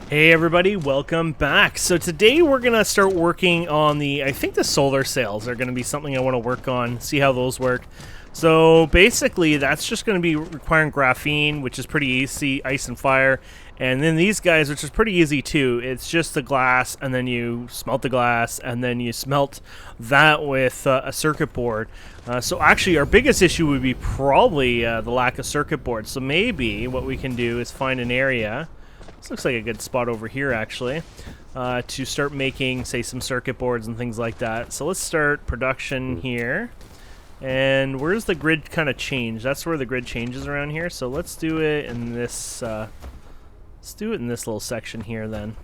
Hey everybody, welcome back. So today we're going to start working on I think the solar sails are going to be something I want to work on, see how those work. So basically that's just going to be requiring graphene, which is pretty easy, ice and fire. And then these guys, which is pretty easy too. It's just the glass, and then you smelt the glass, and then you smelt that with a circuit board. So actually our biggest issue would be probably the lack of circuit boards. So maybe what we can do is find an area. This looks like a good spot over here, actually, to start making, say, some circuit boards and things like that. So let's start production here. And where's the grid kind of change? That's where the grid changes around here. So let's do it in this. Let's do it in this little section here, then.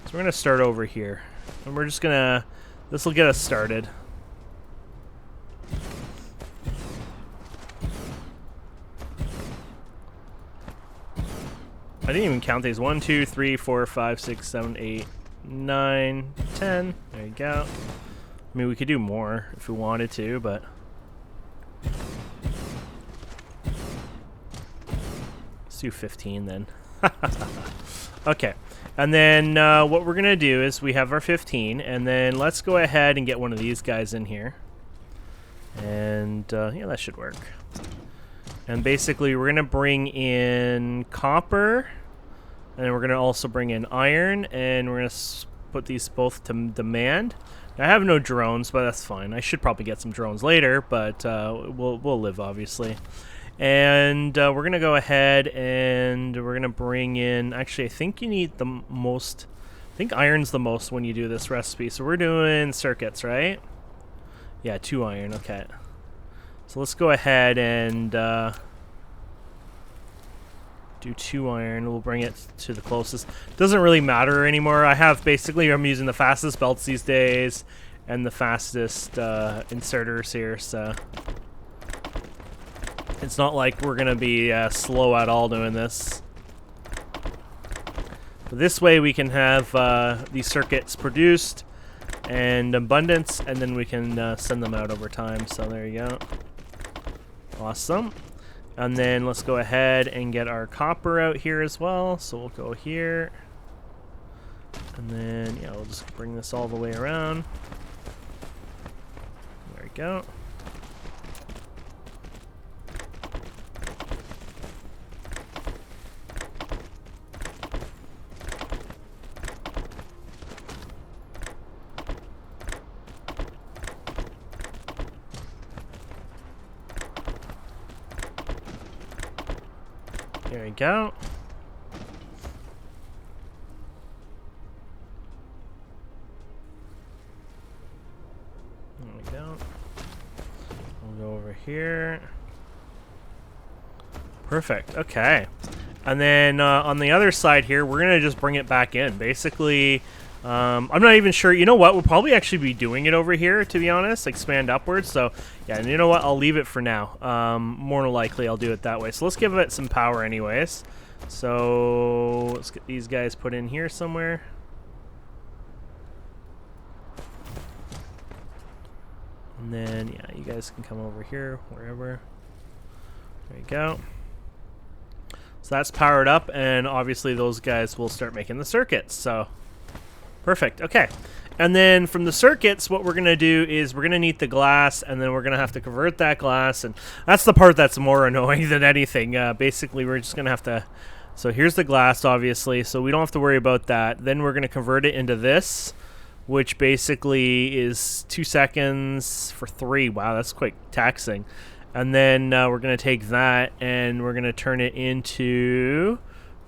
So we're gonna start over here, and we're just gonna. This will get us started. I didn't even count these. 1, 2, 3, 4, 5, 6, 7, 8, 9, 10. There you go. I mean, we could do more if we wanted to, but let's do 15 then. Okay. And then what we're going to do is we have our 15, and then let's go ahead and get one of these guys in here. And yeah, that should work. And basically, we're going to bring in copper, and then we're going to also bring in iron, and we're going to put these both to demand. Now, I have no drones, but that's fine. I should probably get some drones later, but we'll live, obviously. And we're going to go ahead, and we're going to bring in... Actually, I think you need the most... I think iron's the most when you do this recipe. So we're doing circuits, right? Yeah, 2 iron. Okay. So let's go ahead and do 2 iron. We'll bring it to the closest. Doesn't really matter anymore. I'm using the fastest belts these days and the fastest inserters here. So it's not like we're gonna be slow at all doing this. But this way we can have these circuits produced and abundance, and then we can send them out over time. So there you go. Awesome. And then let's go ahead and get our copper out here as well. So we'll go here. And then, yeah, we'll just bring this all the way around. There we go. There we go. There we go. We'll go over here. Perfect. Okay. And then on the other side here, we're going to just bring it back in. Basically, I'm not even sure. You know what? We'll probably actually be doing it over here, to be honest. Expand upwards. So, yeah, and you know what? I'll leave it for now. More than likely, I'll do it that way. So let's give it some power anyways. So let's get these guys put in here somewhere. And then, yeah, you guys can come over here, wherever. There you go. So that's powered up, and obviously those guys will start making the circuits. So perfect. Okay. And then from the circuits, what we're going to do is we're going to need the glass, and then we're going to have to convert that glass. And that's the part that's more annoying than anything. Basically, we're just going to have to... So here's the glass, obviously, so we don't have to worry about that. Then we're going to convert it into this, which basically is 2 seconds for 3. Wow, that's quite taxing. And then we're going to take that, and we're going to turn it into...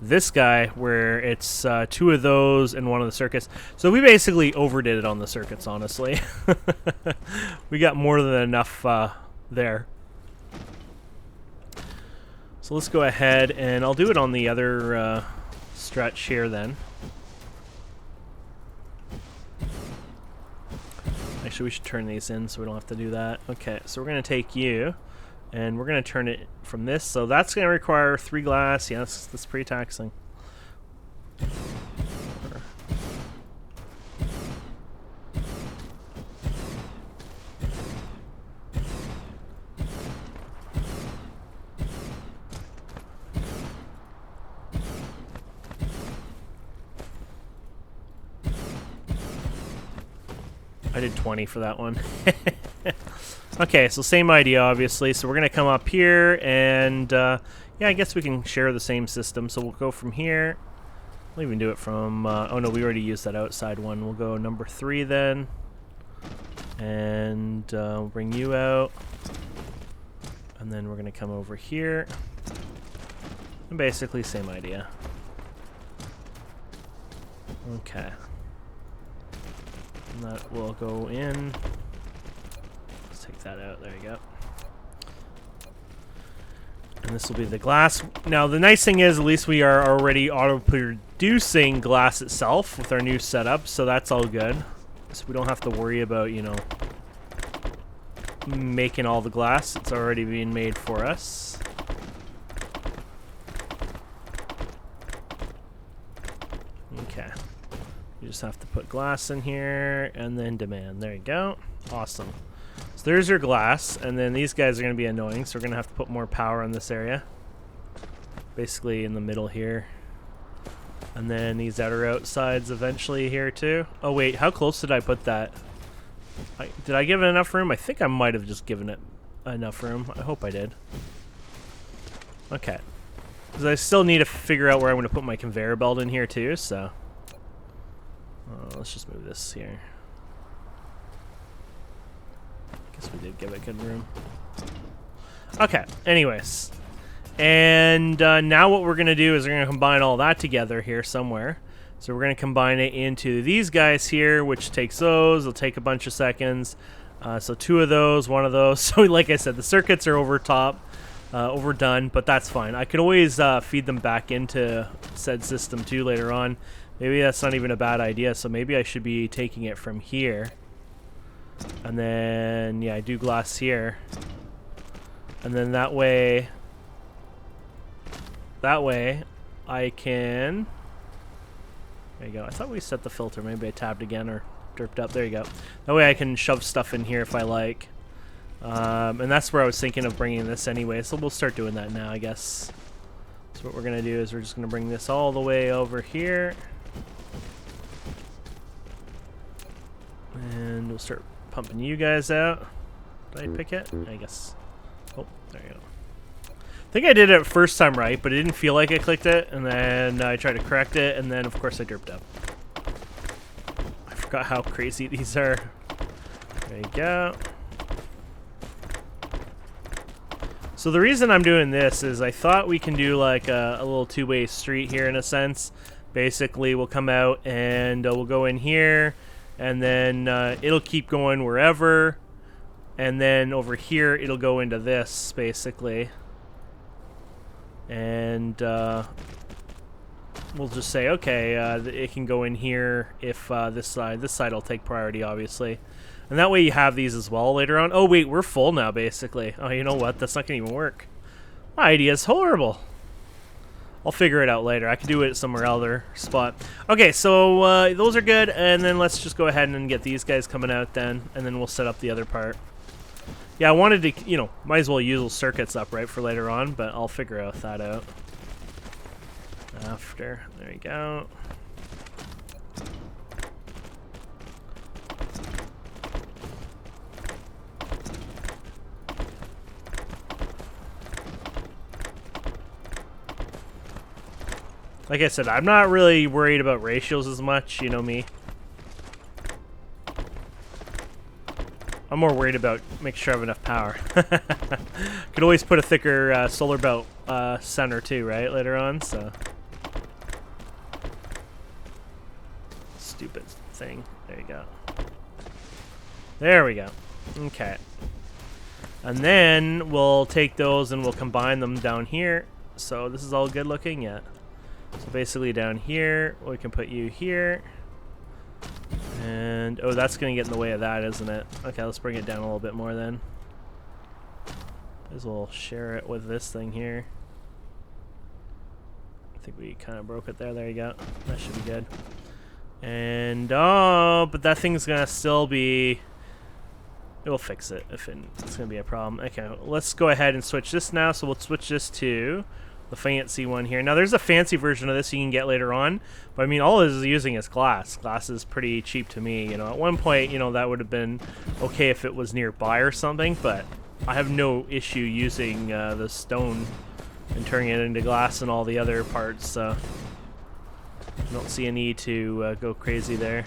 this guy, where it's 2 of those and 1 of the circuits. So we basically overdid it on the circuits, honestly. We got more than enough there. So let's go ahead, and I'll do it on the other stretch here then. Actually, we should turn these in so we don't have to do that. Okay, so we're going to take you, and we're going to turn it from this. So that's going to require 3 glass. Yes, that's pretty taxing. I did 20 for that one. Okay, so same idea, obviously. So we're going to come up here, and yeah, I guess we can share the same system. So we'll go from here. We'll even do it from... oh, no, we already used that outside one. We'll go number 3 then. And we'll bring you out. And then we're going to come over here. And basically, same idea. Okay. And that will go in. Let's take that out. There you go. And this will be the glass. Now, the nice thing is, at least we are already auto-producing glass itself with our new setup, so that's all good. So we don't have to worry about, you know, making all the glass. It's already being made for us. Okay. You just have to put glass in here and then demand. There you go. Awesome. So there's your glass, and then these guys are going to be annoying, so we're going to have to put more power in this area. Basically in the middle here. And then these outer outsides eventually here too. Oh wait, how close did I put that? Did I give it enough room? I think I might have just given it enough room. I hope I did. Okay. Because I still need to figure out where I'm going to put my conveyor belt in here too, so... let's just move this here. Guess we did give it good room. Okay, anyways. And now what we're going to do is we're going to combine all that together here somewhere. So we're going to combine it into these guys here, which takes those. It'll take a bunch of seconds. So 2 of those, 1 of those. So like I said, the circuits are overdone, but that's fine. I could always feed them back into said system too later on. Maybe that's not even a bad idea. So maybe I should be taking it from here. And then, yeah, I do glass here. And then that way I can... There you go. I thought we set the filter. Maybe I tabbed again or derped up. There you go. That way I can shove stuff in here if I like. And that's where I was thinking of bringing this anyway. So we'll start doing that now, I guess. So what we're going to do is we're just going to bring this all the way over here. And we'll start pumping you guys out. Did I pick it? I guess. Oh, there you go. I think I did it first time right, but it didn't feel like I clicked it, and then I tried to correct it, and then of course I derped up. I forgot how crazy these are. There you go. So the reason I'm doing this is I thought we can do like a little two-way street here in a sense. Basically, we'll come out and we'll go in here, and then it'll keep going wherever, and then over here it'll go into this basically. And we'll just say, okay, it can go in here if this side will take priority, obviously. And that way you have these as well later on. Oh, wait, we're full now, basically. Oh, you know what? That's not going to even work. My idea is horrible. I'll figure it out later. I can do it somewhere other spot. Okay, so those are good. And then let's just go ahead and get these guys coming out then. And then we'll set up the other part. Yeah, I wanted to, you know, might as well use those circuits up, right, for later on, but I'll figure that out after. There you go. Like I said, I'm not really worried about ratios as much, you know me. I'm more worried about making sure I have enough power. Could always put a thicker solar belt center too, right, later on, so. Stupid thing. There you go. There we go. Okay. And then we'll take those and we'll combine them down here. So this is all good looking, yeah. So basically down here, we can put you here. And, oh, that's going to get in the way of that, isn't it? Okay, let's bring it down a little bit more then. Might as well share it with this thing here. I think we kind of broke it there. There you go. That should be good. And, oh, but that thing's going to still be... We'll fix it if it's going to be a problem. Okay, let's go ahead and switch this now. So we'll switch this to the fancy one here. Now there's a fancy version of this you can get later on, but I mean all it is using is glass. Glass is pretty cheap to me. You know, at one point, you know, that would have been okay if it was nearby or something, but I have no issue using the stone and turning it into glass and all the other parts. So I don't see a need to go crazy there.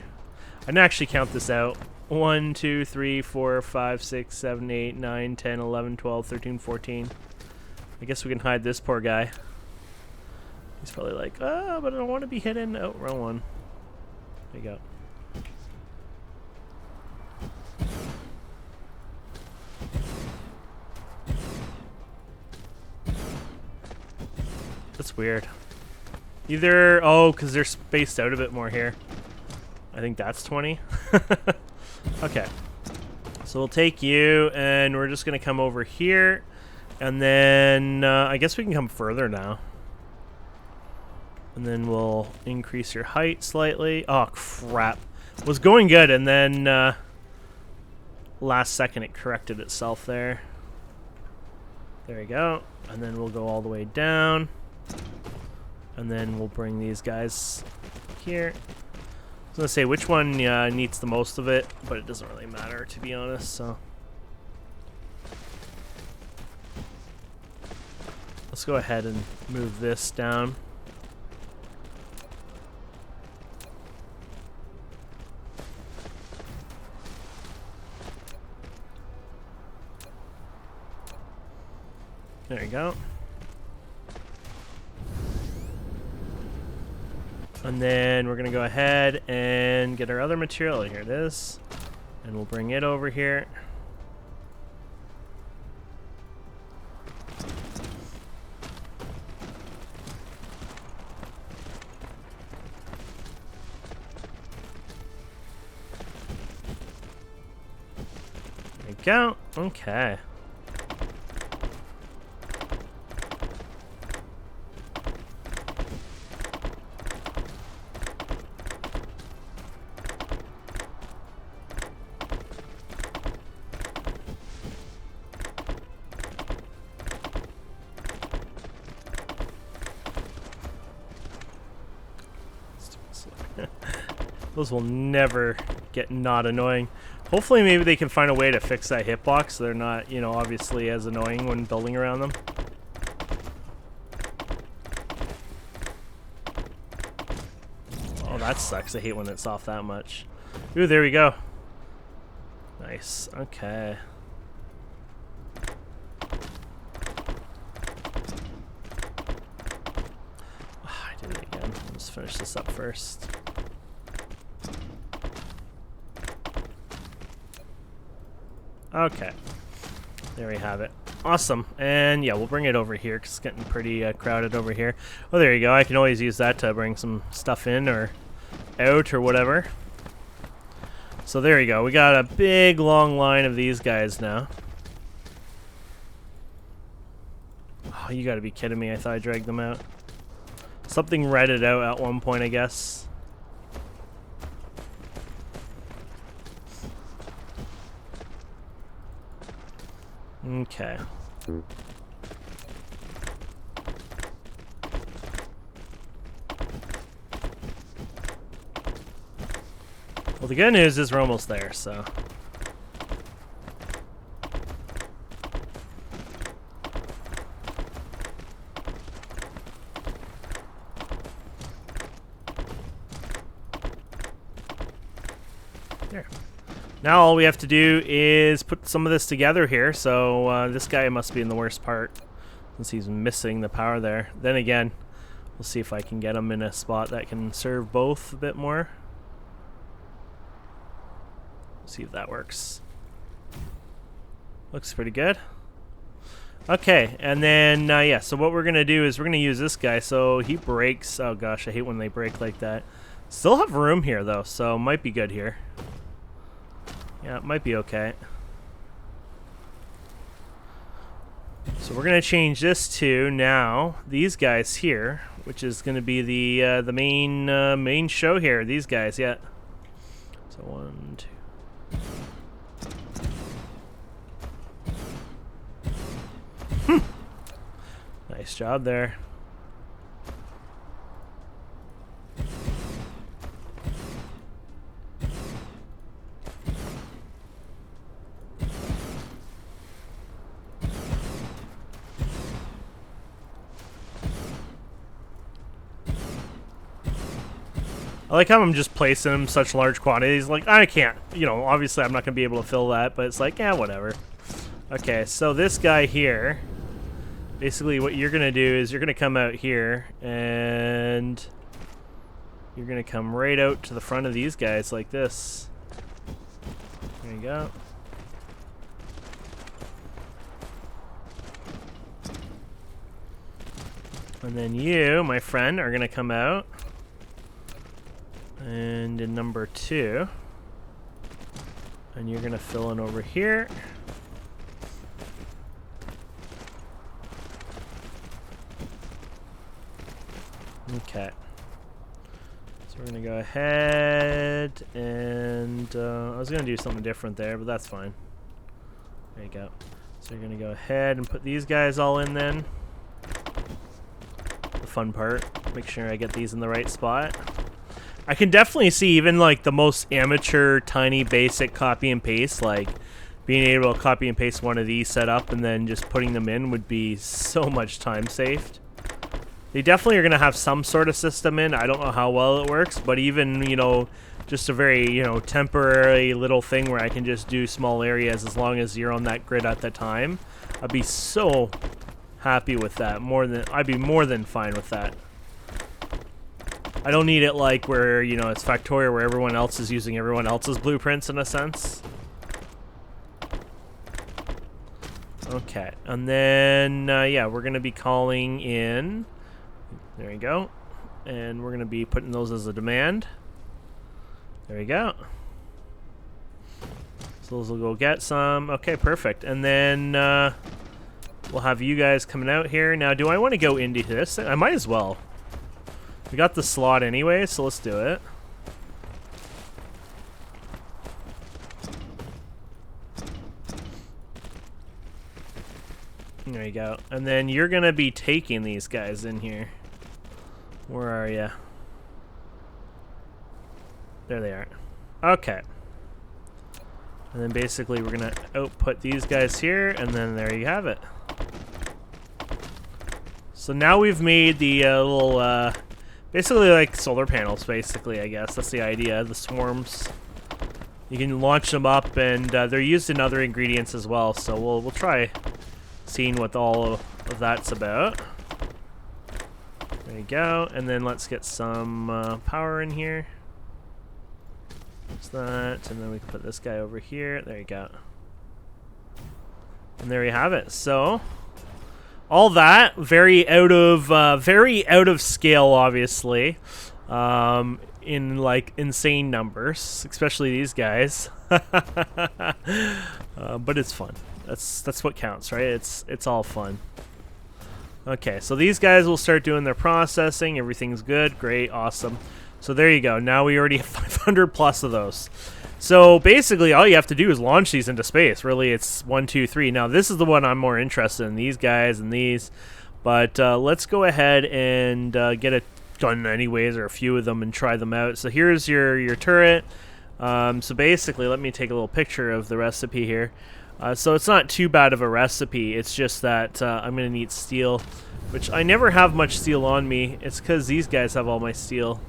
I didn't actually count this out. 1, 2, 3, 4, 5, 6, 7, 8, 9, 10, 11, 12, 13, 14. I guess we can hide this poor guy. He's probably like, oh, but I don't want to be hidden. Oh, wrong one. There you go. That's weird. Either, oh, because they're spaced out a bit more here. I think that's 20. Okay. So we'll take you, and we're just going to come over here. And then I guess we can come further now. And then we'll increase your height slightly. Oh, crap. Was going good, and then last second it corrected itself there. There we go. And then we'll go all the way down. And then we'll bring these guys here. I was going to say which one needs the most of it, but it doesn't really matter, to be honest, so... Let's go ahead and move this down. There you go. And then we're going to go ahead and get our other material. Here it is. And we'll bring it over here. Go. Okay. Those will never get not annoying. Hopefully maybe they can find a way to fix that hitbox so they're not, you know, obviously as annoying when building around them. Oh, that sucks. I hate when it's off that much. Ooh, there we go. Nice. Okay. I did it again. Let's finish this up first. Okay, there we have it. Awesome, and yeah, we'll bring it over here because it's getting pretty crowded over here. Oh, there you go. I can always use that to bring some stuff in or out or whatever. So there you go. We got a big long line of these guys now. Oh, you gotta be kidding me. I thought I dragged them out. Something read it out at one point, I guess. Okay. Well, the good news is we're almost there, so... There. Now all we have to do is put some of this together here, so this guy must be in the worst part since he's missing the power there. Then again, we'll see if I can get him in a spot that can serve both a bit more. See if that works. Looks pretty good. Okay, and then, yeah, so what we're going to do is we're going to use this guy. So he breaks. Oh gosh, I hate when they break like that. Still have room here though, so might be good here. Yeah, it might be okay. So we're gonna change this to now these guys here, which is gonna be the main show here. These guys, yeah. So 1, 2. Nice job there. I like how I'm just placing them in such large quantities. Like, I can't, you know, obviously I'm not going to be able to fill that, but it's like, yeah, whatever. Okay, so this guy here, basically what you're going to do is you're going to come out here, and you're going to come right out to the front of these guys like this. There you go. And then you, my friend, are going to come out. And in number 2. And you're going to fill in over here. Okay. So we're going to go ahead and... I was going to do something different there, but that's fine. There you go. So you're going to go ahead and put these guys all in then. The fun part. Make sure I get these in the right spot. I can definitely see even like the most amateur, tiny, basic copy and paste, like being able to copy and paste one of these set up and then just putting them in would be so much time saved. They definitely are going to have some sort of system in. I don't know how well it works, but even, you know, just a very, you know, temporary little thing where I can just do small areas as long as you're on that grid at the time. I'd be so happy with that. I'd be more than fine with that. I don't need it like where, you know, it's Factorio where everyone else is using everyone else's blueprints in a sense. Okay, and then, yeah, we're going to be calling in. There you go. And we're going to be putting those as a demand. There you go. So those will go get some. Okay, perfect. And then we'll have you guys coming out here. Now, do I want to go into this? I might as well. We got the slot anyway, so let's do it. There you go. And then you're going to be taking these guys in here. Where are you? There they are. Okay. And then basically we're going to output these guys here, and then there you have it. So now we've made the little... basically like solar panels, basically, I guess. That's the idea, the swarms. You can launch them up, and they're used in other ingredients as well, so we'll try seeing what all of that's about. There you go, and then let's get some power in here. There's that, and then we can put this guy over here. There you go. And there you have it. So... all that very out of scale, obviously, in like insane numbers, especially these guys. But it's fun. That's what counts, right? It's all fun. Okay, so these guys will start doing their processing. Everything's good, great, awesome. So there you go. Now we already have 500 plus of those. So basically, all you have to do is launch these into space. Really, it's 1, 2, 3. Now, this is the one I'm more interested in, these guys and these. But let's go ahead and get it done anyways, or a few of them, and try them out. So here's your turret. So basically, let me take a little picture of the recipe here. So it's not too bad of a recipe. It's just that I'm going to need steel, which I never have much steel on me. It's because these guys have all my steel.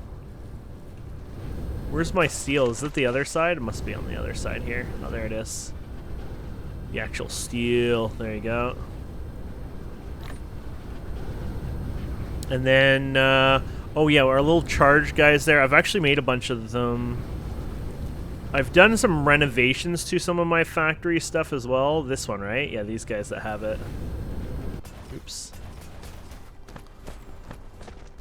Where's my steel? Is it the other side? It must be on the other side here. Oh, there it is. The actual steel. There you go. And then, oh yeah, our little charge guys there. I've actually made a bunch of them. I've done some renovations to some of my factory stuff as well. This one, right? Yeah, these guys that have it. Oops.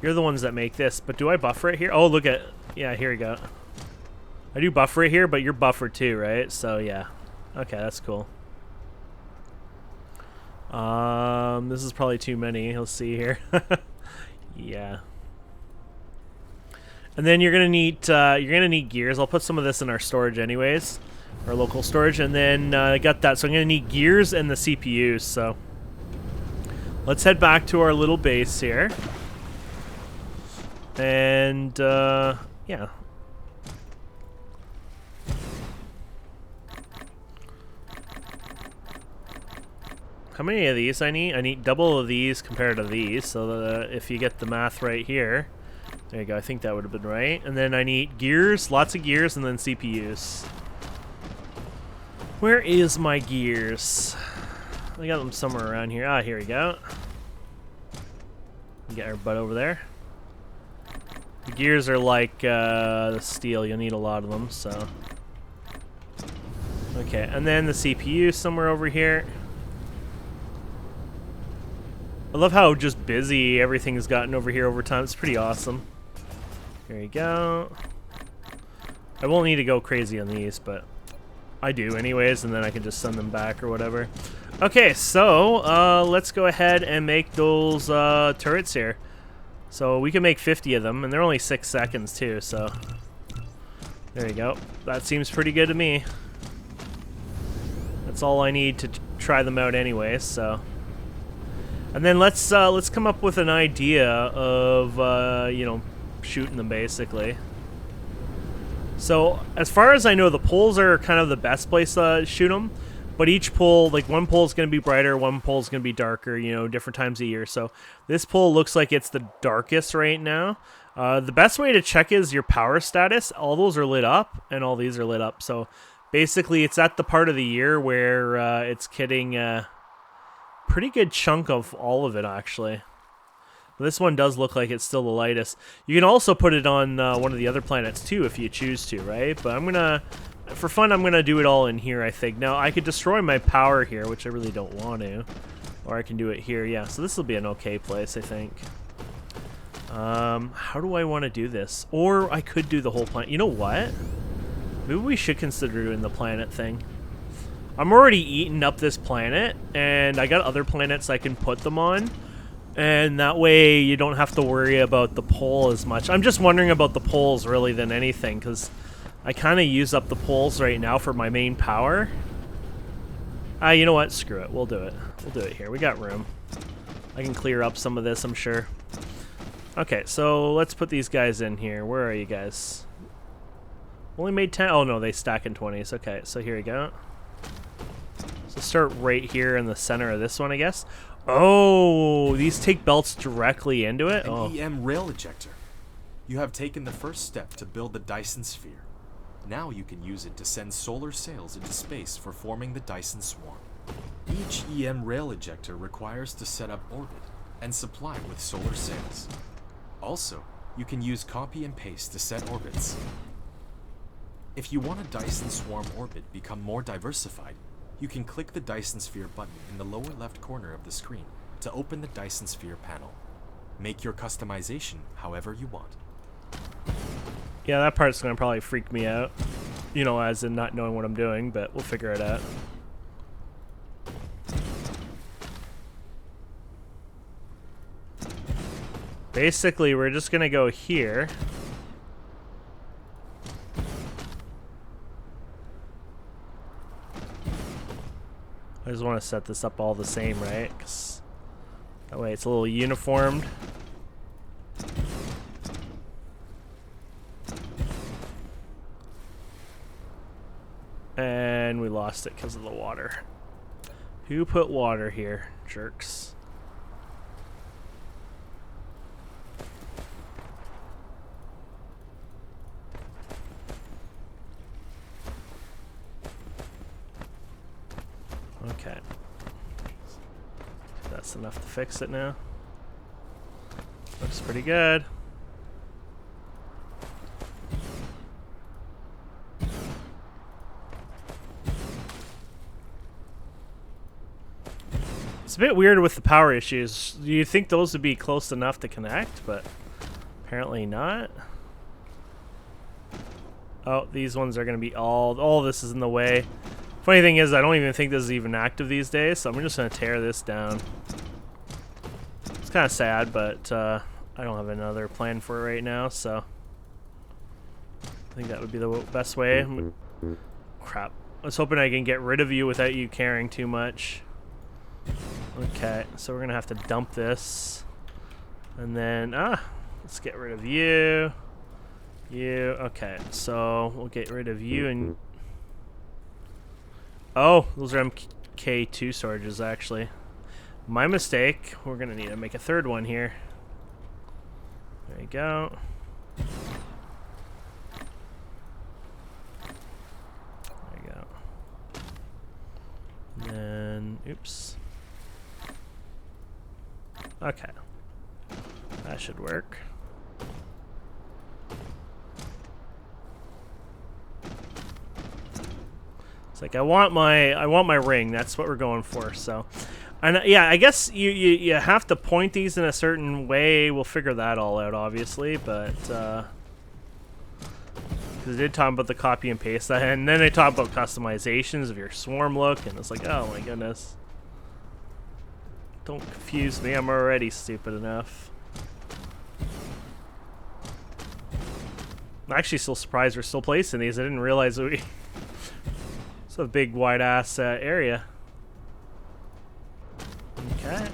You're the ones that make this, but do I buffer it here? Oh, look at... yeah, here we go. I do buffer it here, but you're buffered too, right? So, yeah. Okay, that's cool. This is probably too many. Let's see here. Yeah. And then you're gonna need gears. I'll put some of this in our storage anyways, our local storage. And then I got that. So I'm gonna need gears and the CPUs. So let's head back to our little base here. And yeah. How many of these I need? I need double of these compared to these. So that if you get the math right here, There you go. I think that would have been right. And then I need gears, lots of gears, and then CPUs. Where is my gears? I got them somewhere around here. Ah, here we go. Get our butt over there. The gears are like the steel. You'll need a lot of them, so. Okay, and then the CPU somewhere over here. I love how just busy everything's gotten over here over time. It's pretty awesome. There you go. I won't need to go crazy on these, but I do anyways, and then I can just send them back or whatever. Okay, so let's go ahead and make those turrets here. So we can make 50 of them, and they're only 6 seconds too, so there you go. That seems pretty good to me. That's all I need to try them out anyways, so. And then let's come up with an idea of you know, shooting them basically. So as far as I know, the poles are kind of the best place to shoot them, but each pole, like one pole is going to be brighter, one pole is going to be darker, you know, different times of year. So this pole looks like it's the darkest right now. The best way to check is your power status. All those are lit up and all these are lit up. So basically it's at the part of the year where it's getting a pretty good chunk of all of it actually. This one does look like it's still the lightest. You can also put it on one of the other planets too if you choose to, right? But I'm gonna, for fun, I'm gonna do it all in here, I think. Now I could destroy my power here, which I really don't want to, or I can do it here. Yeah, so this will be an okay place, I think. How do I want to do this? Or I could do the whole planet. You know what? Maybe we should consider doing the planet thing. I'm already eating up this planet, and I got other planets I can put them on. And that way you don't have to worry about the pole as much. I'm just wondering about the poles really than anything, because I kind of use up the poles right now for my main power. You know what? Screw it. We'll do it. We'll do it here. We got room. I can clear up some of this, I'm sure. Okay, so let's put these guys in here. Where are you guys? Only made 10. Oh, no, they stack in 20s. Okay, so here we go. So start right here in the center of this one, I guess. Oh, these take belts directly into it? An EM rail ejector. You have taken the first step to build the Dyson sphere. Now you can use it to send solar sails into space for forming the Dyson swarm. Each EM rail ejector requires to set up orbit and supply with solar sails. Also, you can use copy and paste to set orbits. If you want a Dyson swarm orbit become more diversified, you can click the Dyson Sphere button in the lower left corner of the screen to open the Dyson Sphere panel. Make your customization however you want. Yeah, that part's going to probably freak me out. You know, as in not knowing what I'm doing, but we'll figure it out. Basically, we're just going to go here. I just want to set this up all the same, right? 'Cause that way it's a little uniformed. And we lost it because of the water. Who put water here? Jerks. Okay. That's enough to fix it now. Looks pretty good. It's a bit weird with the power issues. You think those would be close enough to connect, but apparently not. Oh, these ones are going to be all this is in the way. Funny thing is, I don't even think this is even active these days, so I'm just going to tear this down. It's kind of sad, but I don't have another plan for it right now, so I think that would be the best way. Crap. I was hoping I can get rid of you without you caring too much. Okay, so we're going to have to dump this. And then, let's get rid of you. You, okay, so we'll get rid of you and... Oh, those are MK2 storages, actually. My mistake. We're going to need to make a third one here. There you go. Oops. Okay. That should work. It's like I want my ring. That's what we're going for. So, and yeah, I guess you have to point these in a certain way. We'll figure that all out, obviously, but because they did talk about the copy and paste, and then they talk about customizations of your swarm look, and it's like, oh my goodness, don't confuse me. I'm already stupid enough. I'm actually still surprised we're still placing these. I didn't realize we. It's a big, wide-ass area. Okay.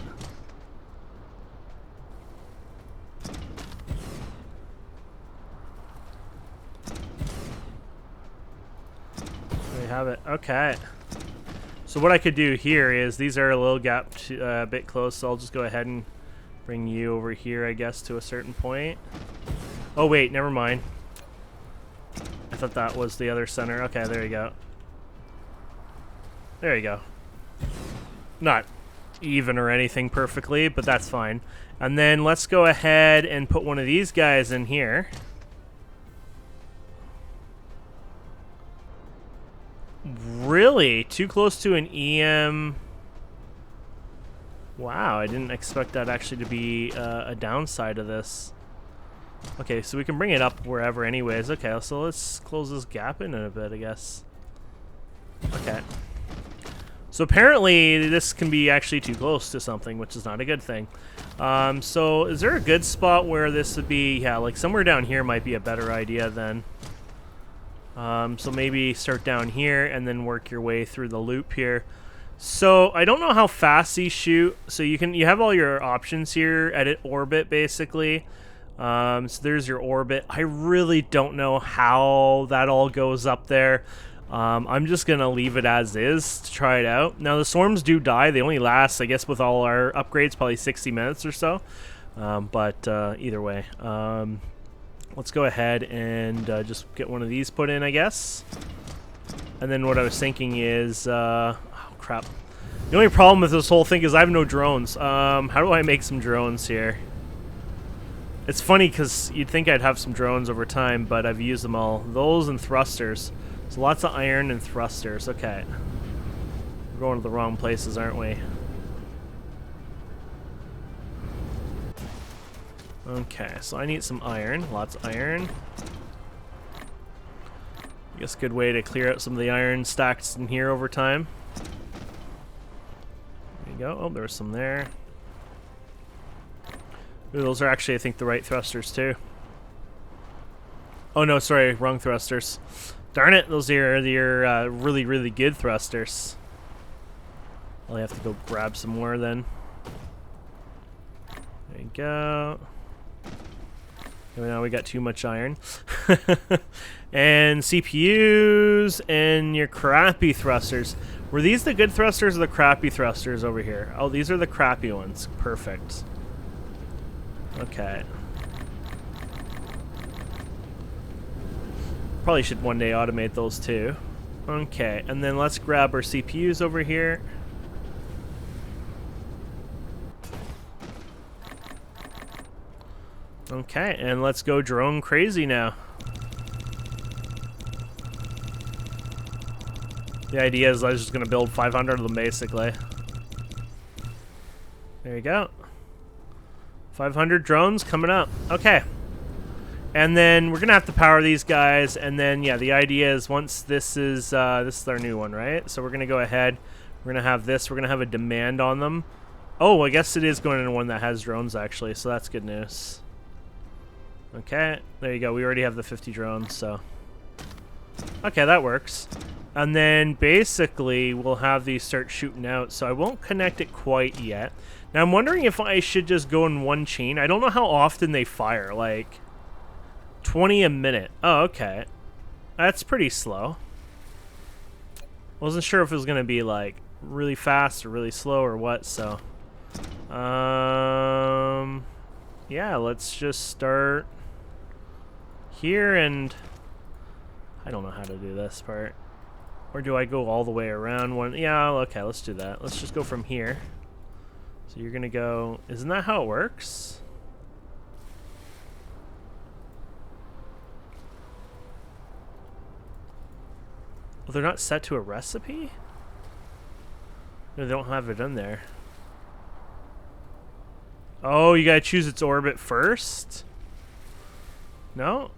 There you have it. Okay. So what I could do here is, these are a little gap a bit close, so I'll just go ahead and bring you over here, I guess, to a certain point. Oh, wait, never mind. I thought that was the other center. Okay, there you go. There you go. Not even or anything perfectly, but that's fine. And then let's go ahead and put one of these guys in here. Really? Too close to an EM. Wow, I didn't expect that actually to be a downside of this. Okay, so we can bring it up wherever anyways. Okay, so let's close this gap in a bit, I guess. Okay. So apparently this can be actually too close to something, which is not a good thing. So is there a good spot where this would be? Yeah, like somewhere down here might be a better idea then. So maybe start down here and then work your way through the loop here. So I don't know how fast these shoot. So you have all your options here. Edit orbit basically. So there's your orbit. I really don't know how that all goes up there. I'm just gonna leave it as is to try it out. Now the swarms do die. They only last, I guess, with all our upgrades, probably 60 minutes or so. But either way, let's go ahead and just get one of these put in, I guess. And then what I was thinking is, oh crap. The only problem with this whole thing is I have no drones. How do I make some drones here? It's funny because you'd think I'd have some drones over time, but I've used them all. Those and thrusters. So lots of iron and thrusters. Okay. We're going to the wrong places, aren't we? Okay, so I need some iron. Lots of iron. I guess a good way to clear out some of the iron stacks in here over time. There you go. Oh, there's some there. Ooh, those are actually, I think, the right thrusters, too. Oh, no, sorry. Wrong thrusters. Darn it, those are your really, really good thrusters. I'll have to go grab some more, then. There you go. Okay, now we got too much iron. And CPUs and your crappy thrusters. Were these the good thrusters or the crappy thrusters over here? Oh, these are the crappy ones. Perfect. Okay. Probably should one day automate those too. Okay, and then let's grab our CPUs over here. Okay, and let's go drone crazy now. The idea is I was just going to build 500 of them basically. There you go. 500 drones coming up. Okay. And then we're going to have to power these guys. And then, yeah, the idea is once this is our new one, right? So we're going to go ahead. We're going to have this. We're going to have a demand on them. Oh, I guess it is going into one that has drones, actually. So that's good news. Okay. There you go. We already have the 50 drones, so. Okay, that works. And then basically we'll have these start shooting out. So I won't connect it quite yet. Now I'm wondering if I should just go in one chain. I don't know how often they fire. Like 20 a minute. Oh, okay. That's pretty slow. Wasn't sure if it was going to be like really fast or really slow or what, so. Yeah, let's just start here and I don't know how to do this part. Or do I go all the way around one? Yeah, okay, let's do that. Let's just go from here. So you're gonna go... Isn't that how it works? Well, they're not set to a recipe? No, they don't have it in there. Oh, you gotta choose its orbit first? No?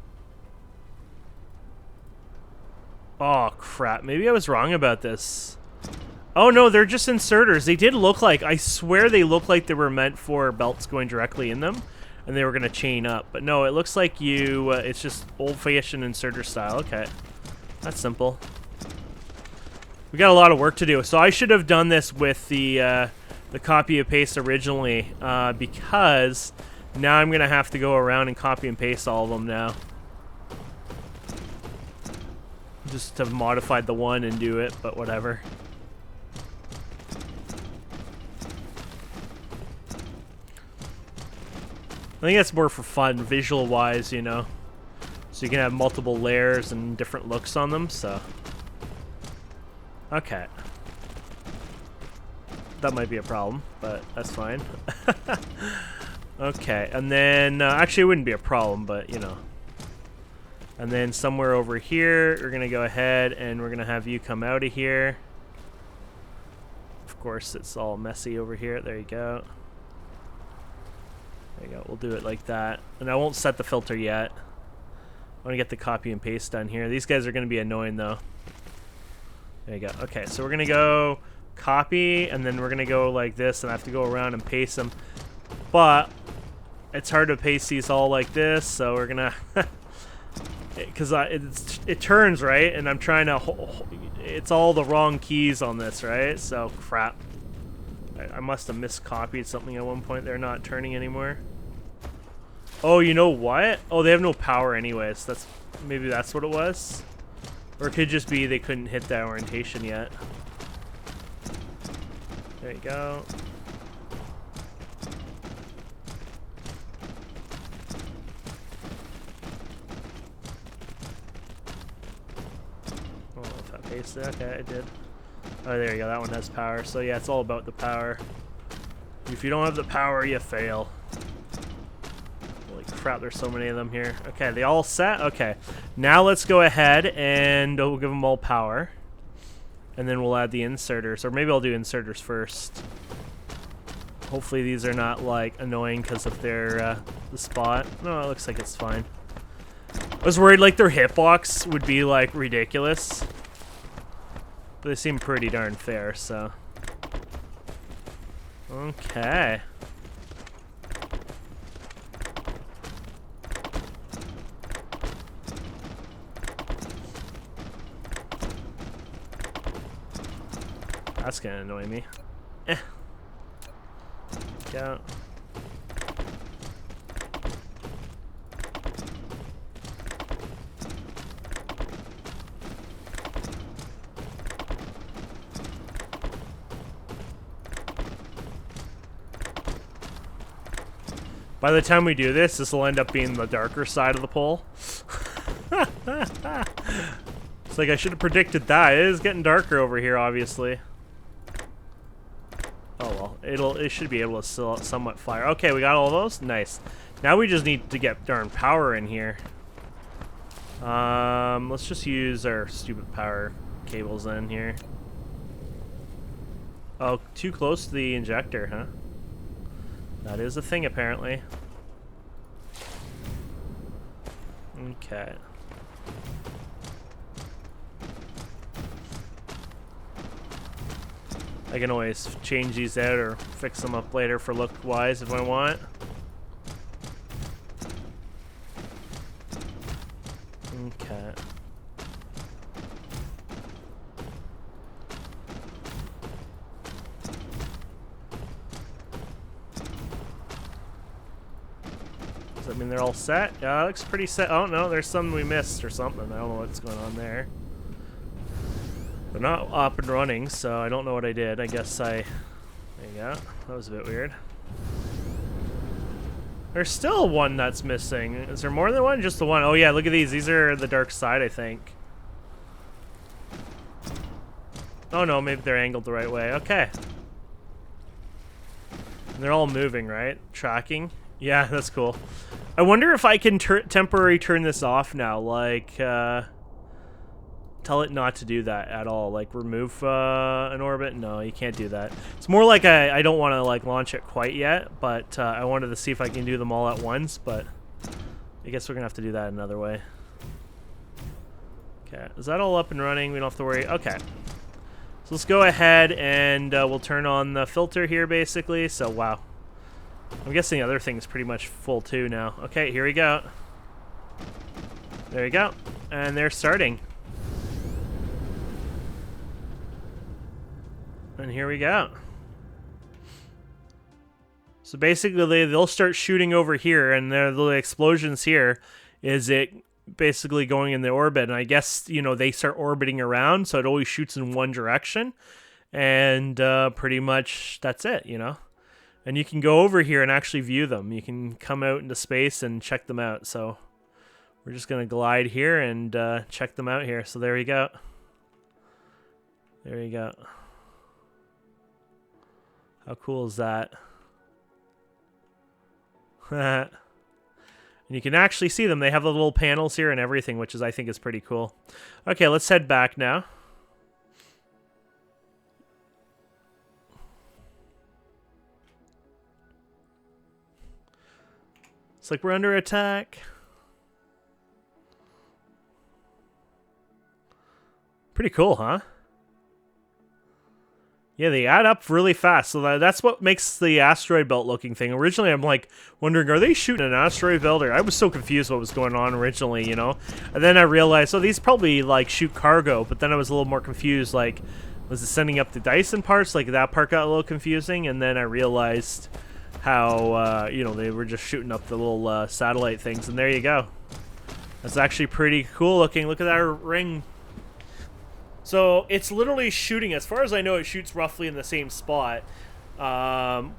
Oh, crap. Maybe I was wrong about this. Oh, no, they're just inserters. They did look like... I swear they look like they were meant for belts going directly in them. And they were gonna chain up. But no, it looks like you... it's just old-fashioned inserter style. Okay. That's simple. We got a lot of work to do. So I should have done this with the copy and paste originally, because now I'm gonna have to go around and copy and paste all of them now. Just to modify the one and do it, but whatever. I think that's more for fun, visual-wise, you know. So you can have multiple layers and different looks on them, so... Okay. That might be a problem, but that's fine. Okay, and then... actually, it wouldn't be a problem, but, you know. And then somewhere over here, we're going to go ahead and we're going to have you come out of here. Of course, it's all messy over here. There you go. There you go. We'll do it like that. And I won't set the filter yet. I want to get the copy and paste done here. These guys are going to be annoying, though. There you go. Okay, so we're going to go copy, and then we're going to go like this, and I have to go around and paste them. But it's hard to paste these all like this, so we're going to... Because it turns, right? And I'm trying to... It's all the wrong keys on this, right? So, crap. I must have miscopied something at one point. They're not turning anymore. Oh, you know what? Oh, they have no power anyways. Maybe that's what it was. Or it could just be they couldn't hit that orientation yet. There you go. Oh, if I pasted it. Okay, I did. Oh, there you go. That one has power. So yeah, it's all about the power. If you don't have the power, you fail. Holy crap, there's so many of them here. Okay, they all set? Okay. Now let's go ahead and we'll give them all power. And then we'll add the inserters. Or maybe I'll do inserters first. Hopefully these are not, like, annoying because of their, the spot. No, it looks like it's fine. I was worried, like, their hitbox would be, like, ridiculous. But they seem pretty darn fair, so... Okay. That's gonna annoy me. Go. By the time we do this, this will end up being the darker side of the pole. It's like I should have predicted that. It is getting darker over here, obviously. Oh well, it should be able to somewhat fire. Okay, we got all those. Nice. Now we just need to get darn power in here. Let's just use our stupid power cables in here. Oh, too close to the injector, huh? That is a thing, apparently. Okay. I can always change these out or fix them up later for look-wise if I want. Okay. Does that mean they're all set? Yeah, looks pretty set. Oh no, there's some we missed or something. I don't know what's going on there. They're not up and running, so I don't know what I did. I guess there you go. That was a bit weird. There's still one that's missing. Is there more than one? Just the one. Oh yeah, look at these. These are the dark side, I think. Oh no, maybe they're angled the right way. Okay. And they're all moving, right? Tracking. Yeah, that's cool. I wonder if I can temporarily turn this off now. Like, tell it not to do that at all. Like, remove an orbit. No, you can't do that. It's more like I don't want to like launch it quite yet, but I wanted to see if I can do them all at once. But I guess we're gonna have to do that another way. Okay, is that all up and running? We don't have to worry. Okay. So let's go ahead and we'll turn on the filter here, basically. So, wow. I'm guessing the other thing's pretty much full too now. Okay, here we go. There you go. And they're starting. And here we go. So basically, they'll start shooting over here, and the explosions here is it basically going in the orbit. And I guess, you know, they start orbiting around, so it always shoots in one direction. And pretty much that's it, you know. And you can go over here and actually view them. You can come out into space and check them out. So we're just going to glide here and check them out here. So there you go. There you go. How cool is that? And you can actually see them. They have the little panels here and everything, which is, I think, is pretty cool. Okay, let's head back now. It's like we're under attack. Pretty cool, huh? Yeah, they add up really fast. So that's what makes the asteroid belt looking thing. Originally, I'm like wondering, are they shooting an asteroid belt? Or I was so confused what was going on originally, you know? And then I realized, oh, these probably like shoot cargo. But then I was a little more confused. Like, was it sending up the Dyson parts? Like, that part got a little confusing. And then I realized how, you know, they were just shooting up the little satellite things. And there you go. That's actually pretty cool looking. Look at that ring. So it's literally shooting, as far as I know, it shoots roughly in the same spot. And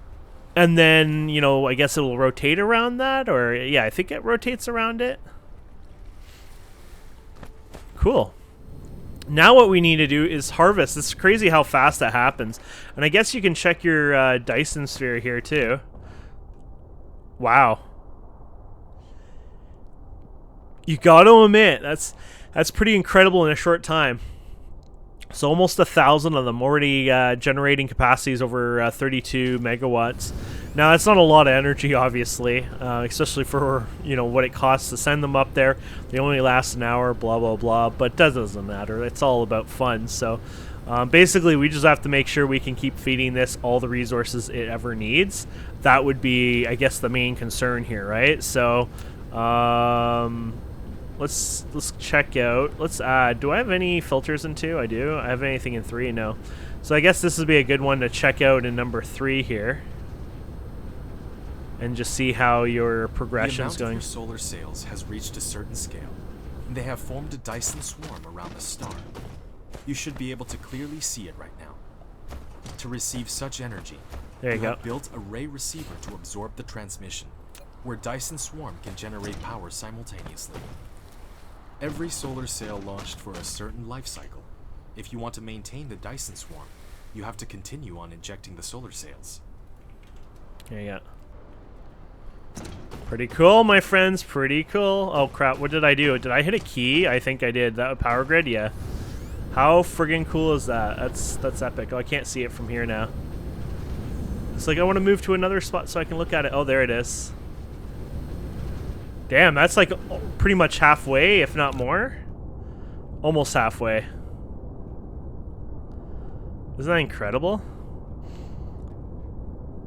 then, you know, I guess it'll rotate around that, or yeah, I think it rotates around it. Cool. Now what we need to do is harvest. It's crazy how fast that happens. And I guess you can check your Dyson sphere here too. Wow. You gotta admit, that's pretty incredible in a short time. So almost 1,000 of them already generating capacities over 32 megawatts. Now that's not a lot of energy, obviously, especially for, you know, what it costs to send them up there. They only last an hour, blah blah blah. But that doesn't matter. It's all about fun. So basically, we just have to make sure we can keep feeding this all the resources it ever needs. That would be, I guess, the main concern here, right? So. Let's check out. Let's add. Do I have any filters in 2? I do. I have anything in 3? No. So I guess this would be a good one to check out in number 3 here, and just see how your progression is going. The amount of your solar sails has reached a certain scale, and they have formed a Dyson swarm around the star. You should be able to clearly see it right now. To receive such energy, there you go. have built a ray receiver to absorb the transmission, where Dyson swarm can generate power simultaneously. Every solar sail launched for a certain life cycle. If you want to maintain the Dyson swarm, you have to continue on injecting the solar sails. There you go. Pretty cool, my friends. Pretty cool. Oh crap! What did I do? Did I hit a key? I think I did. That power grid. Yeah. How friggin' cool is that? That's epic. Oh, I can't see it from here now. It's like I want to move to another spot so I can look at it. Oh, there it is. Damn, that's like pretty much halfway, if not more. Almost halfway. Isn't that incredible?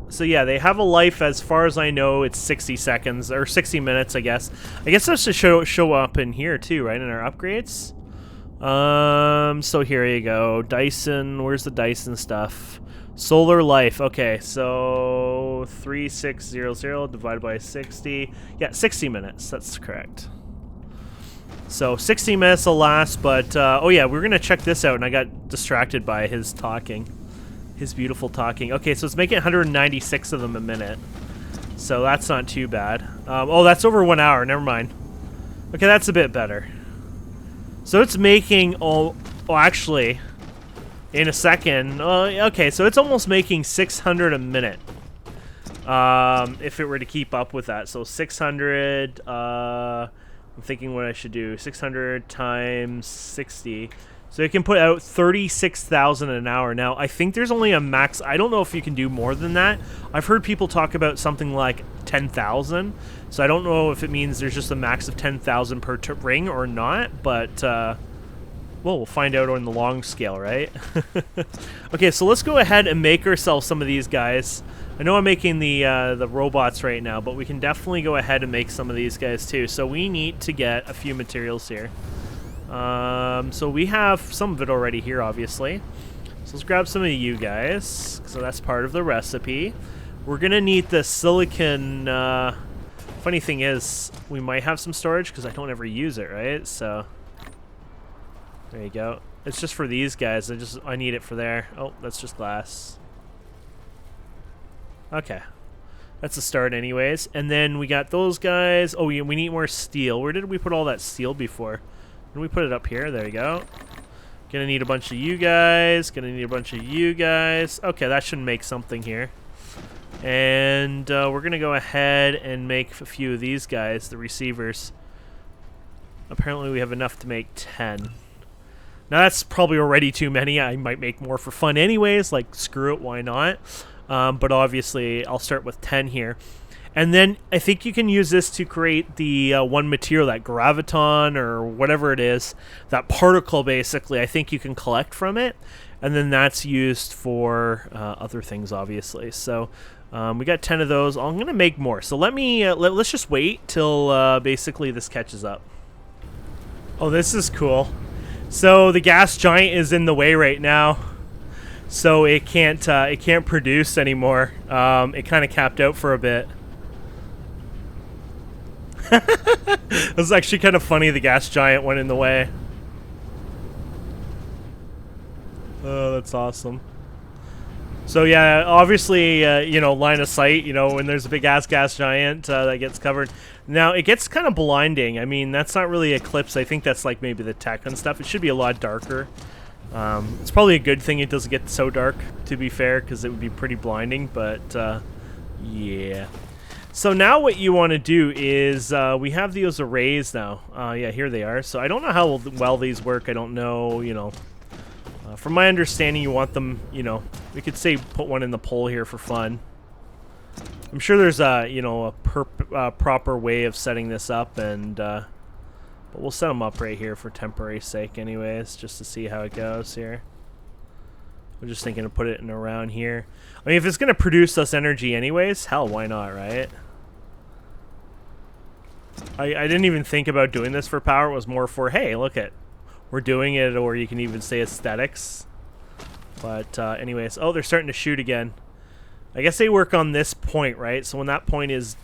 So yeah, they have a life, as far as I know, it's 60 seconds, or 60 minutes, I guess. I guess that's to show up in here too, right, in our upgrades? So here you go. Dyson, where's the Dyson stuff? Solar life. Okay, so 3600 divided by 60. Yeah, 60 minutes. That's correct. So 60 minutes will last, but oh yeah, we're gonna check this out, and I got distracted by his talking, his beautiful talking. Okay, so it's making 196 of them a minute, so that's not too bad. Oh, that's over 1 hour. Never mind. Okay, that's a bit better. So it's making actually. in a second. Okay, so it's almost making 600 a minute. If it were to keep up with that. So 600, I'm thinking what I should do. 600 times 60. So it can put out 36,000 an hour. Now, I think there's only a max. I don't know if you can do more than that. I've heard people talk about something like 10,000. So I don't know if it means there's just a max of 10,000 per ring or not. But, well, we'll find out on the long scale, right? Okay, so let's go ahead and make ourselves some of these guys. I know I'm making the robots right now, but we can definitely go ahead and make some of these guys too. So we need to get a few materials here. So we have some of it already here, obviously. So let's grab some of you guys. So that's part of the recipe. We're going to need the silicon. Funny thing is, we might have some storage because I don't ever use it, right? So there you go. It's just for these guys. I need it for there. Oh, that's just glass. Okay. That's a start anyways. And then we got those guys. Oh, we need more steel. Where did we put all that steel before? Did we put it up here? There you go. Gonna need a bunch of you guys. Gonna need a bunch of you guys. Okay, that should make something here. And we're gonna go ahead and make a few of these guys, the receivers. Apparently we have enough to make 10. Now that's probably already too many. I might make more for fun anyways. Like, screw it, why not? But obviously, I'll start with 10 here. And then I think you can use this to create the one material, that graviton or whatever it is, that particle basically, I think you can collect from it. And then that's used for other things, obviously. So we got 10 of those. I'm going to make more. So let's just wait till basically this catches up. Oh, this is cool. So the gas giant is in the way right now. So it can't produce anymore. It kind of capped out for a bit. It was actually kind of funny. The gas giant went in the way. Oh, that's awesome. So yeah, obviously, line of sight. When there's a big ass gas giant that gets covered. Now it gets kind of blinding. I mean, that's not really eclipse. I think that's like maybe the tech and stuff. It should be a lot darker. It's probably a good thing it doesn't get so dark, to be fair, because it would be pretty blinding, but yeah. So now what you want to do is, we have those arrays now. Yeah, here they are. So I don't know how well these work. I don't know, from my understanding, you want them, we could say put one in the pole here for fun. I'm sure there's a proper way of setting this up, and but we'll set them up right here for temporary sake anyways, just to see how it goes here. I'm just thinking to put it in around here. I mean, if it's going to produce us energy anyways, hell, why not, right? I didn't even think about doing this for power. It was more for, hey, look at, we're doing it, or you can even say aesthetics. But anyways, oh, they're starting to shoot again. I guess they work on this point, right? So when that point is,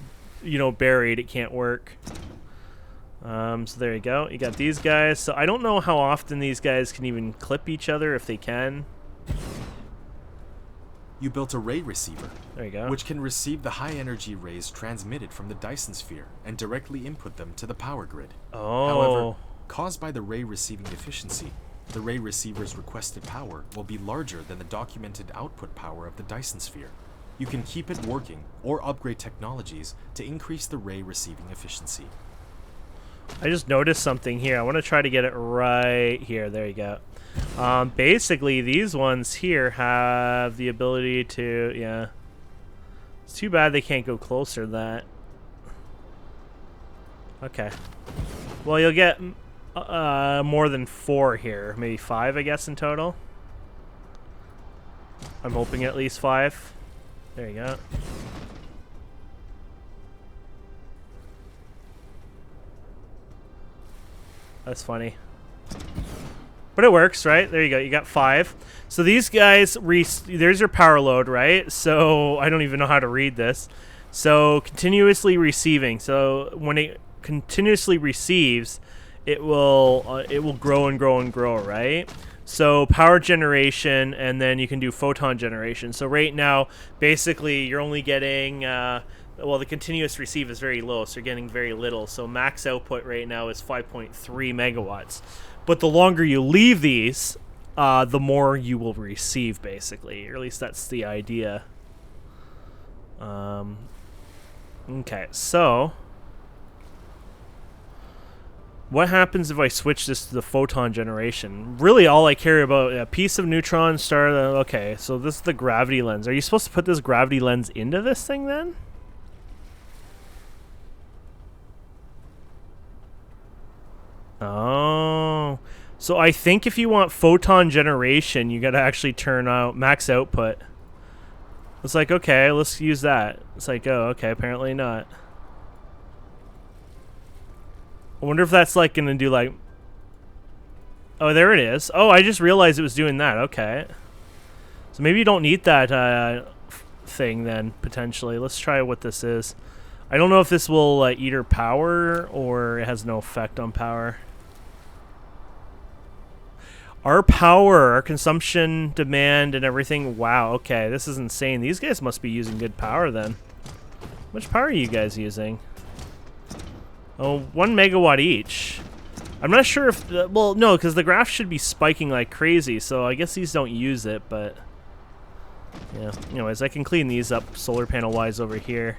buried, it can't work. So there you go. You got these guys. So I don't know how often these guys can even clip each other, if they can. You built a ray receiver. There you go. Which can receive the high energy rays transmitted from the Dyson sphere and directly input them to the power grid. Oh. However, caused by the ray receiving deficiency, the ray receiver's requested power will be larger than the documented output power of the Dyson sphere. You can keep it working or upgrade technologies to increase the ray receiving efficiency. I just noticed something here. I want to try to get it right here. There you go. Basically, these ones here have the ability to, yeah. It's too bad they can't go closer to that. Okay. Well, you'll get more than 4 here. Maybe 5, I guess, in total. I'm hoping at least 5. There you go. That's funny. But it works, right? There you go. You got 5. So these guys, there's your power load, right? So I don't even know how to read this. So continuously receiving. So when it continuously receives, it will grow and grow and grow, right? So power generation, and then you can do photon generation. So right now, basically, you're only getting... well, the continuous receive is very low, so you're getting very little. So max output right now is 5.3 megawatts. But the longer you leave these, the more you will receive, basically. Or at least that's the idea. Okay, so what happens if I switch this to the photon generation? Really, all I care about, a piece of neutron star. Okay, so this is the gravity lens. Are you supposed to put this gravity lens into this thing then? Oh, so I think if you want photon generation, you gotta actually turn out max output. It's like, okay, let's use that. It's like, oh, okay, apparently not. I wonder if that's like gonna do like, oh, there it is. Oh, I just realized it was doing that. Okay, so maybe you don't need that thing then, potentially. Let's try what this is. I don't know if this will eat her power or it has no effect on power. Our power, our consumption, demand, and everything. Wow, okay, this is insane. These guys must be using good power then. How much power are you guys using? Oh, 1 megawatt each. I'm not sure if... well, no, because the graph should be spiking like crazy, so I guess these don't use it, but... yeah, anyways, I can clean these up solar panel-wise over here.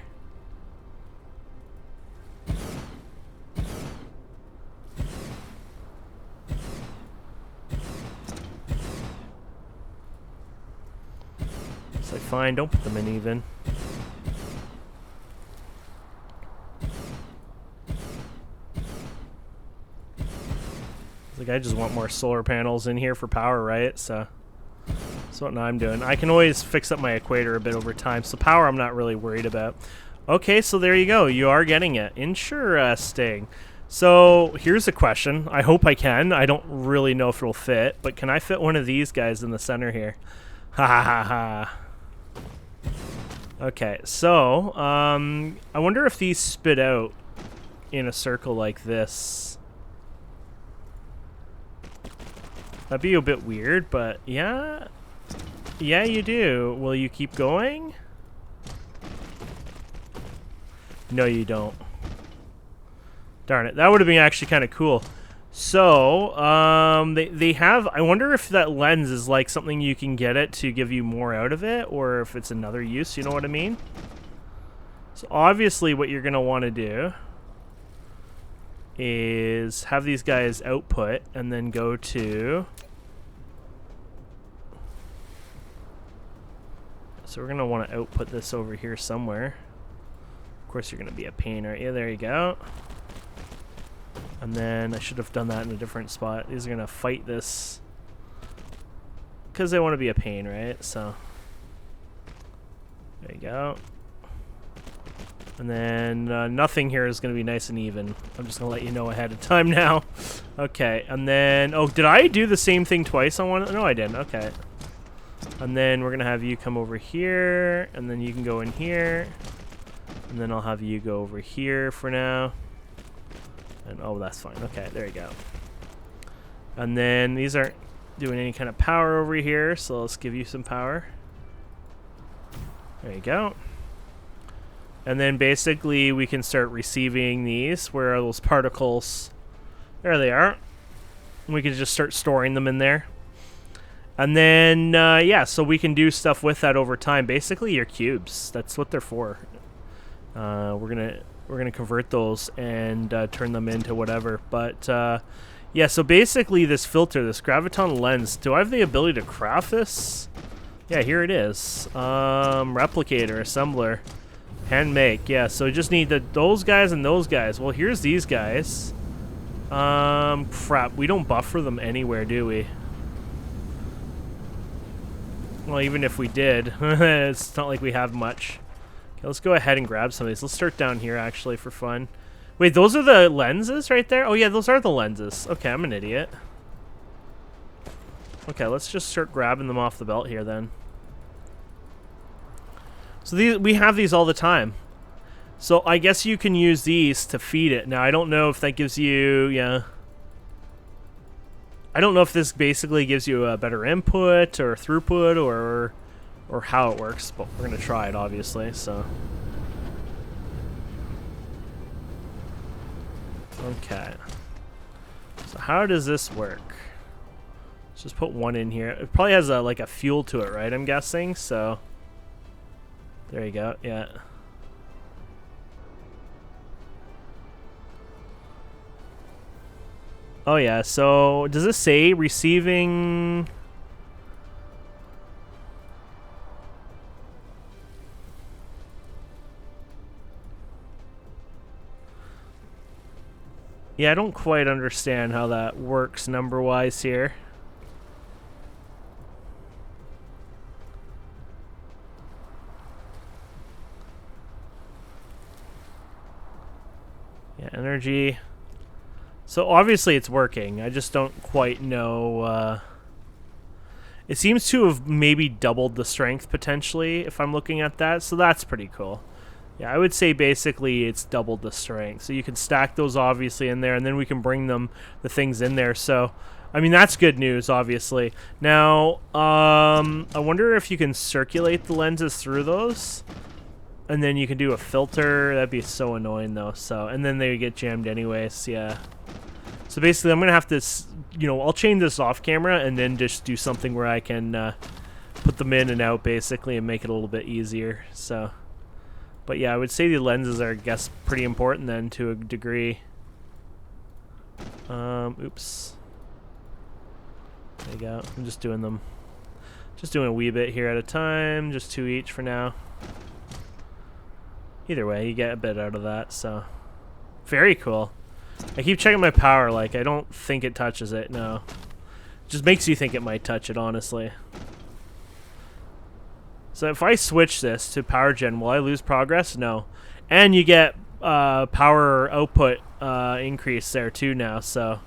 It's like, fine, don't put them in even. It's like, I just want more solar panels in here for power, right? So that's what I'm doing. I can always fix up my equator a bit over time, so power I'm not really worried about. Okay, so there you go. You are getting it. Interesting. So here's a question. I hope I can. I don't really know if it'll fit, but can I fit one of these guys in the center here? Ha ha ha ha. Okay, so I wonder if these spit out in a circle like this. That'd be a bit weird, but yeah. Yeah, you do. Will you keep going? No, you don't. Darn it. That would have been actually kind of cool. So, they have... I wonder if that lens is like something you can get it to give you more out of it, or if it's another use, you know what I mean? So obviously what you're going to want to do is have these guys output and then go to... so we're going to want to output this over here somewhere. Of course you're going to be a pain, aren't you? There you go. And then I should have done that in a different spot. These are going to fight this because they want to be a pain, right? So there you go. And then nothing here is going to be nice and even. I'm just going to let you know ahead of time now. Okay, and then... oh, did I do the same thing twice on one? No, I didn't. Okay. And then we're going to have you come over here, and then you can go in here. And then I'll have you go over here for now. And oh, that's fine. Okay, there you go. And then these aren't doing any kind of power over here, so let's give you some power. There you go. And then basically we can start receiving these. Where are those particles? There they are. And we can just start storing them in there. And then, yeah, so we can do stuff with that over time. Basically, your cubes. That's what they're for. We're gonna convert those and turn them into whatever. But yeah, so basically this filter, this graviton lens. Do I have the ability to craft this? Yeah, here it is. Replicator, assembler, hand make. Yeah, so we just need those guys and those guys. Well, here's these guys. Crap, we don't buffer them anywhere, do we? Well, even if we did, it's not like we have much. Okay, let's go ahead and grab some of these. Let's start down here, actually, for fun. Wait, those are the lenses right there? Oh, yeah, those are the lenses. Okay, I'm an idiot. Okay, let's just start grabbing them off the belt here, then. So we have these all the time. So I guess you can use these to feed it. Now, I don't know if that gives you... yeah. I don't know if this basically gives you a better input or throughput or how it works, but we're gonna try it, obviously. So okay, so how does this work? Let's just put one in here. It probably has a like a fuel to it, right? I'm guessing. So there you go. Yeah. Oh yeah. So does this say receiving? Yeah, I don't quite understand how that works number-wise here. Yeah, energy. So obviously it's working. I just don't quite know. It seems to have maybe doubled the strength potentially if I'm looking at that. So that's pretty cool. Yeah, I would say basically it's doubled the strength. So you can stack those obviously in there, and then we can bring the things in there. So, I mean, that's good news, obviously. Now, I wonder if you can circulate the lenses through those, and then you can do a filter. That'd be so annoying, though. So, and then they would get jammed anyways, yeah. So basically, I'm going to have to, you know, I'll chain this off camera and then just do something where I can put them in and out, basically, and make it a little bit easier, so... But yeah, I would say the lenses are, I guess, pretty important then to a degree. Oops. There you go. I'm just doing them. Just doing a wee bit here at a time. Just 2 each for now. Either way, you get a bit out of that, so. Very cool. I keep checking my power, like, I don't think it touches it, no. It just makes you think it might touch it, honestly. So if I switch this to power gen, will I lose progress? No. And you get power output increase there too now, so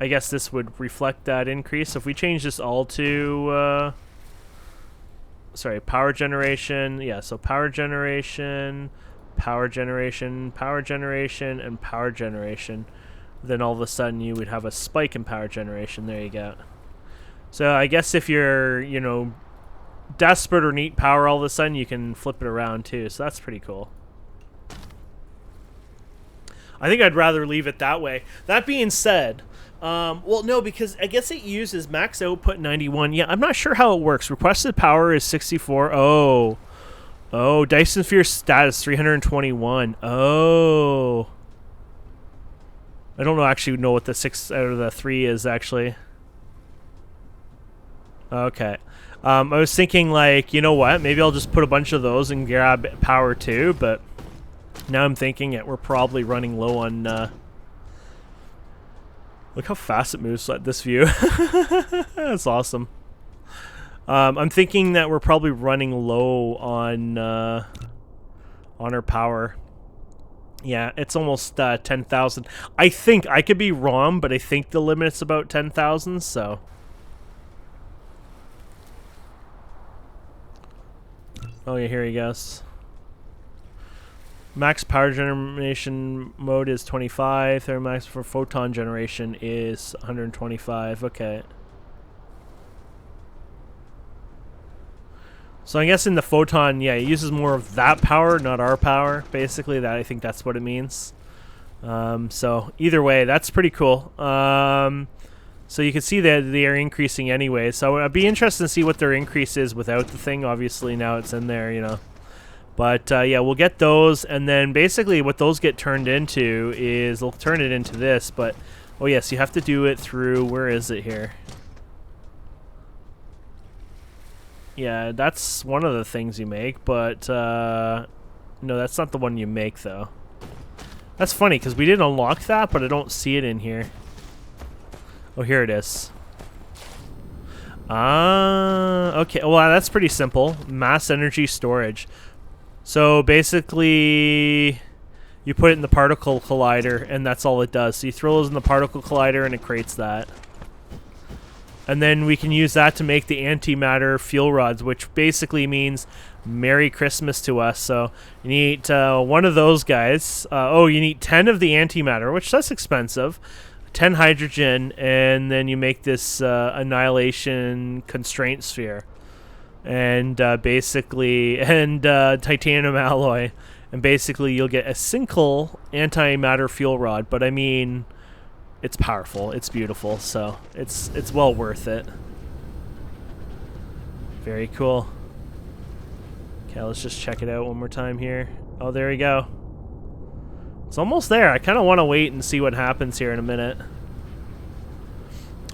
I guess this would reflect that increase. So if we change this all to sorry, power generation, yeah, so power generation, power generation, power generation, and power generation, then all of a sudden you would have a spike in power generation. There you go. So I guess if you're, you know, desperate or need power all of a sudden, you can flip it around too, so that's pretty cool. I think I'd rather leave it that way. That being said, well, no, because I guess it uses max output 91. Yeah, I'm not sure how it works. Requested power is 64. Oh, Dyson Sphere status 321. Oh, I don't actually know what the 6 out of the 3 is actually. Okay. I was thinking, like, you know what? Maybe I'll just put a bunch of those and grab power too, but now I'm thinking we're probably running low on... Look how fast it moves at this view. That's awesome. I'm thinking that we're probably running low on our power. Yeah, it's almost 10,000. I think, I could be wrong, but I think the limit's about 10,000, so... Oh yeah, here he goes. Max power generation mode is 25. Their max for photon generation is 125. Okay. So I guess in the photon, yeah, it uses more of that power, not our power. Basically, I think that's what it means. So either way, that's pretty cool. So you can see that they are increasing anyway. So I'd be interested to see what their increase is without the thing. Obviously, now it's in there, you know. But yeah, we'll get those, and then basically what those get turned into is they'll turn it into this. But oh yes, you have to do it through. Where is it here? Yeah, that's one of the things you make, but no, that's not the one you make though. That's funny because we didn't unlock that, but I don't see it in here. Oh, here it is. Okay. Well, that's pretty simple. Mass energy storage. So basically, you put it in the particle collider, and that's all it does. So you throw those in the particle collider, and it creates that. And then we can use that to make the antimatter fuel rods, which basically means Merry Christmas to us. So you need one of those guys. Oh, you need 10 of the antimatter, which that's expensive. 10 hydrogen, and then you make this annihilation constraint sphere, and basically, titanium alloy, and basically you'll get a single antimatter fuel rod. But I mean, it's powerful, it's beautiful, so it's well worth it. Very cool. Okay, let's just check it out one more time here. Oh, there we go. It's almost there. I kind of want to wait and see what happens here in a minute.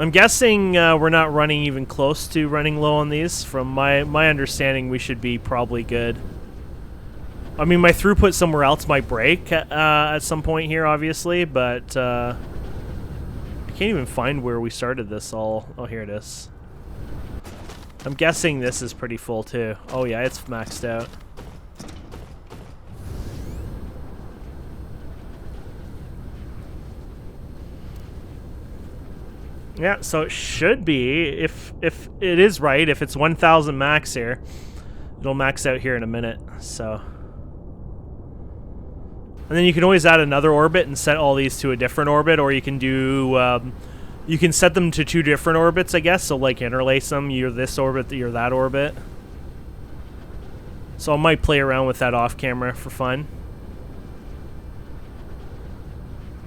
I'm guessing we're not running even close to running low on these. From my understanding, we should be probably good. I mean, my throughput somewhere else might break at some point here, obviously, but I can't even find where we started this all. Oh, here it is. I'm guessing this is pretty full, too. Oh, yeah, it's maxed out. Yeah, so it should be, if it is right, if it's 1,000 max here, it'll max out here in a minute, so. And then you can always add another orbit and set all these to a different orbit, or you can do, you can set them to 2 different orbits, I guess, so like interlace them, you're this orbit, you're that orbit. So I might play around with that off camera for fun.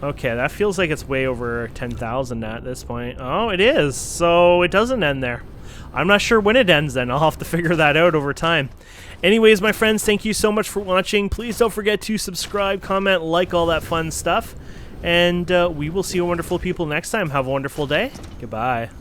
Okay, that feels like it's way over 10,000 at this point. Oh, it is. So it doesn't end there. I'm not sure when it ends then. I'll have to figure that out over time. Anyways, my friends, thank you so much for watching. Please don't forget to subscribe, comment, like, all that fun stuff. And we will see you wonderful people next time. Have a wonderful day. Goodbye.